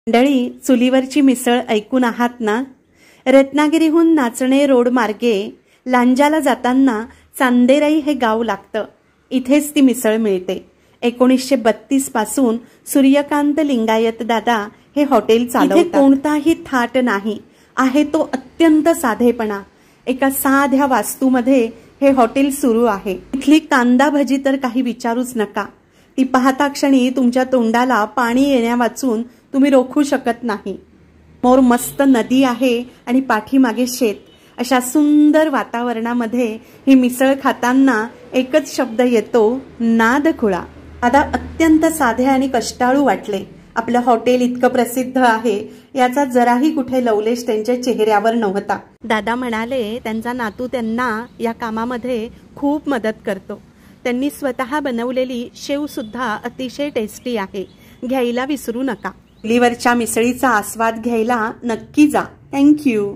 मंडळी, चुलीवरची मिसळ ऐकून आहात ना? रत्नागिरीहून नाचणे रोड मार्गे लांजाला जाताना चांदेराई हे गाव लागतं. इथेच ती मिसळ मिळते. 1932 पासून सूर्यकांत लिंगायत दादा हे हॉटेल चालवतात. इथे कोणताही थाट नाही, आहे तो अत्यंत साधेपणा. एका साध्या वास्तूमध्ये हे हॉटेल सुरू आहे. इथली कांदा भजी तर काही विचारूच नका. ती पाहता क्षणी तुमच्या तोंडाला पाणी येण्यावाचून तुम्ही रोखू शकत नाही. मोर मस्त नदी आहे आणि पाठीमागे शेत. अशा सुंदर वातावरणामध्ये ही मिसळ खाताना एकच शब्द येतो, नादखुळा. दादा अत्यंत साधे आणि कष्टाळू वाटले. आपलं हॉटेल इतकं प्रसिद्ध आहे याचा जराही कुठे लवलेश त्यांच्या चेहऱ्यावर नव्हता. दादा म्हणाले त्यांचा नातू त्यांना या कामामध्ये खूप मदत करतो. त्यांनी स्वतः बनवलेली शेव सुद्धा अतिशय टेस्टी आहे. घ्यायला विसरू नका. चुलीवरच्या मिसळीचा आस्वाद घ्यायला नक्की जा. थँक्यू.